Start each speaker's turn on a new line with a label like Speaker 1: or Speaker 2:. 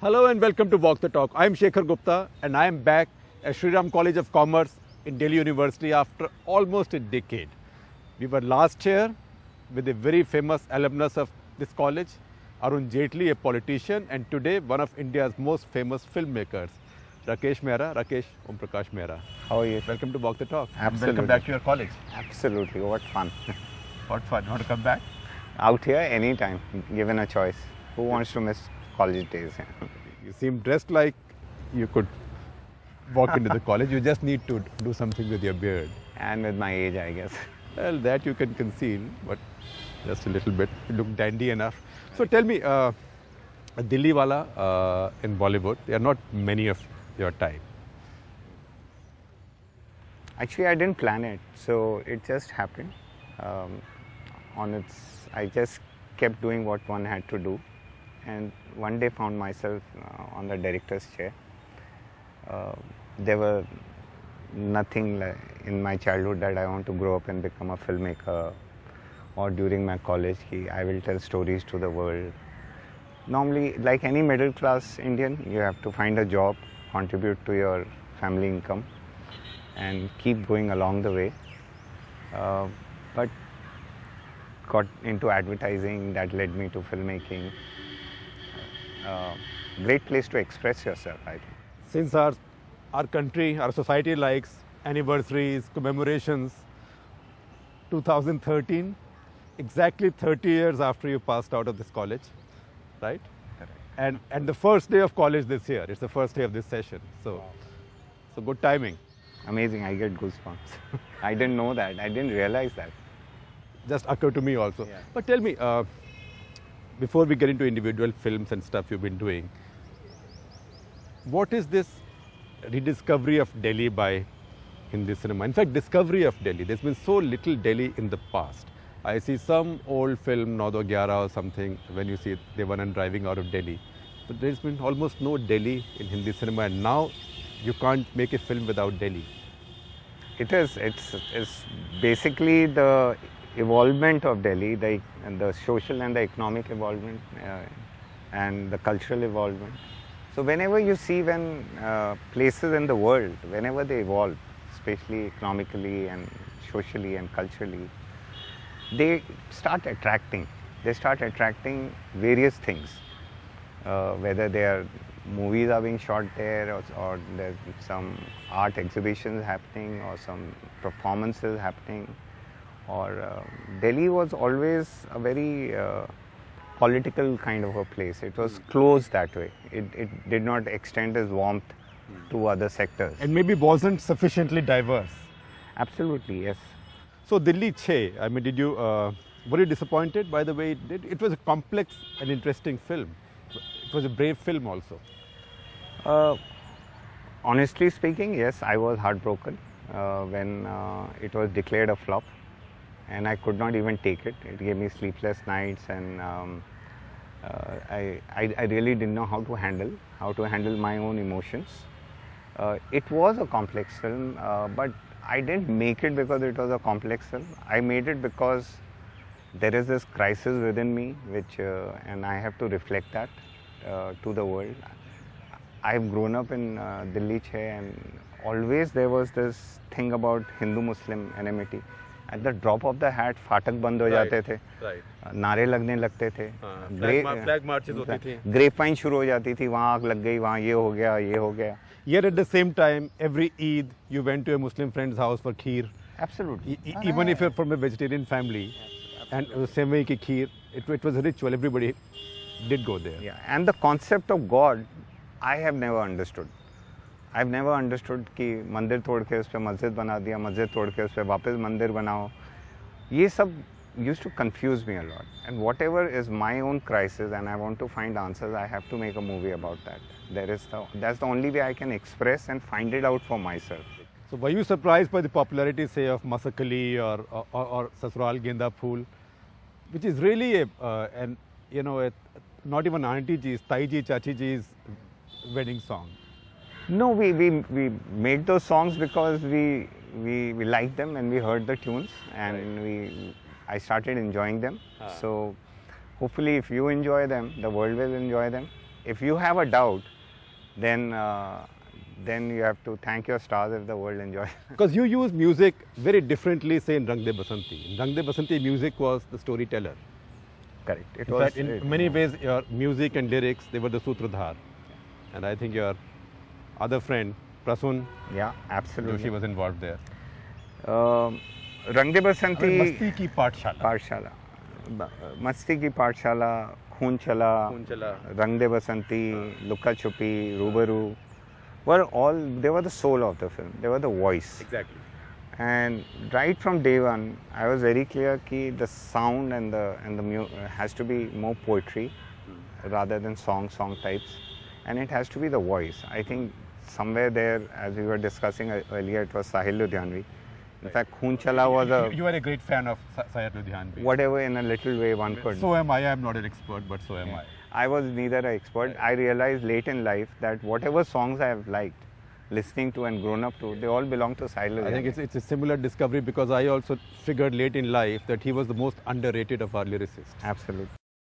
Speaker 1: Hello and welcome to Walk the Talk. I am Shekhar Gupta and I am back at Shri College of Commerce in Delhi University after almost a decade. We were last here with a very famous alumnus of this college, Arun Jaitley, a politician, and today one of India's most famous filmmakers, Rakeysh Omprakash Mehra.
Speaker 2: How are you?
Speaker 1: Welcome to Walk the Talk.
Speaker 2: Absolutely.
Speaker 1: Welcome back to your college.
Speaker 2: Absolutely. What fun.
Speaker 1: What fun. You want to come back?
Speaker 2: Out here anytime, given a choice. Who wants to miss college days?
Speaker 1: You seem dressed like you could walk into the college. You just need to do something with your beard.
Speaker 2: And with my age, I guess.
Speaker 1: Well, that you can conceal, but just a little bit. You look dandy enough. So tell me, a Dilli wala in Bollywood, there are not many of your type.
Speaker 2: Actually, I didn't plan it, so it just happened. I just kept doing what one had to do, and one day found myself on the director's chair. There were nothing in my childhood that I want to grow up and become a filmmaker, or during my college, I will tell stories to the world. Normally, like any middle class Indian, you have to find a job, contribute to your family income, and keep going along the way. But got into advertising, that led me to filmmaking. Great place to express yourself, I think.
Speaker 1: Since our country, our society likes anniversaries, commemorations, 2013, exactly 30 years after you passed out of this college, right?
Speaker 2: Correct.
Speaker 1: And the first day of college this year, it's the first day of this session. So good timing.
Speaker 2: Amazing, I get goosebumps. I didn't know that, I didn't realize that.
Speaker 1: Just occurred to me also.
Speaker 2: Yeah.
Speaker 1: But tell me, before we get into individual films and stuff you've been doing, what is this rediscovery of Delhi by Hindi cinema? In fact, discovery of Delhi. There's been so little Delhi in the past. I see some old film, 9 11 or something, when you see Devanan driving out of Delhi. But there's been almost no Delhi in Hindi cinema, and now you can't make a film without Delhi.
Speaker 2: It's basically the evolvement of Delhi, the social and the economic evolvement and the cultural evolvement. So whenever you see when places in the world, whenever they evolve, especially economically and socially and culturally, they start attracting various things, whether their movies are being shot there, or there's some art exhibitions happening, or some performances happening. Or Delhi was always a very political kind of a place. It was closed that way. It did not extend its warmth to other sectors.
Speaker 1: And maybe wasn't sufficiently diverse.
Speaker 2: Absolutely, yes.
Speaker 1: So Delhi 6, I mean, were you disappointed by the way it did? It was a complex and interesting film. It was a brave film also.
Speaker 2: Honestly speaking, yes, I was heartbroken when it was declared a flop. And I could not even take it. It gave me sleepless nights, and I really didn't know how to handle my own emotions. It was a complex film, but I didn't make it because it was a complex film. I made it because there is this crisis within me, and I have to reflect that to the world. I've grown up in Delhi 6, and always there was this thing about Hindu-Muslim enmity. At the drop of the hat, फाटक बंद हो जाते थे, नारे लगने लगते थे,
Speaker 1: flag marches होती थी,
Speaker 2: ग्रेप वाइन शुरू हो जाती थी, वहाँ आग लग गई, वहाँ ये हो गया.
Speaker 1: Yet at the same time, every Eid you went to a Muslim friend's house for kheer.
Speaker 2: Absolutely.
Speaker 1: Even if you're from a vegetarian family, and same way ki kheer, it was a ritual. Everybody did go there.
Speaker 2: Yeah, and the concept of God, I have never understood. I've never understood कि मंदिर तोड़ के उस पर मस्जिद बना दिया, मस्जिद तोड़ के उस पर वापस मंदिर बनाओ. ये सब used to confuse me a lot. And whatever is my own crisis and I want to find answers, I have to make a movie about that. That's the only way I can express and find it out for myself.
Speaker 1: So were you surprised by the popularity, say, of Masakali or Sasural Genda Phool, which is really not even Auntie Ji's, Tai Ji, Chachi Ji's wedding song?
Speaker 2: No, we made those songs because we liked them and we heard the tunes, and I started enjoying them. So hopefully if you enjoy them, the world will enjoy them. if you have a doubt, then you have to thank your stars if the world enjoys.
Speaker 1: Because you use music very differently, say in Rang De Basanti. In Rang De Basanti, music was the storyteller.
Speaker 2: Correct. It
Speaker 1: In
Speaker 2: was
Speaker 1: fact, in many ways, your music and lyrics, they were the sutradhar. And I think your other friend, Prasun,
Speaker 2: yeah, absolutely.
Speaker 1: she was involved there.
Speaker 2: Rang De Basanti,
Speaker 1: Masti Ki Pathshala.
Speaker 2: Pathshala, Masti Ki Pathshala, Khoon Chala, Rang De Basanti, Luka Chupi, Rubaru, they were the soul of the film. They were the voice.
Speaker 1: Exactly.
Speaker 2: And right from day one, I was very clear that the sound and the has to be more poetry rather than song types, and it has to be the voice. I think somewhere there, as we were discussing earlier, it was Sahil Ludhianvi. In fact, Khoon Chala was
Speaker 1: You are a great fan of Sahil Ludhianvi.
Speaker 2: Whatever in a little way one could.
Speaker 1: So am I. I am not an expert, but so am I.
Speaker 2: I was neither an expert. I realized late in life that whatever songs I have liked, listening to and grown up to, they all belong to Sahil Ludhianvi.
Speaker 1: I think it's a similar discovery, because I also figured late in life that he was the most underrated of our lyricists.
Speaker 2: Absolutely.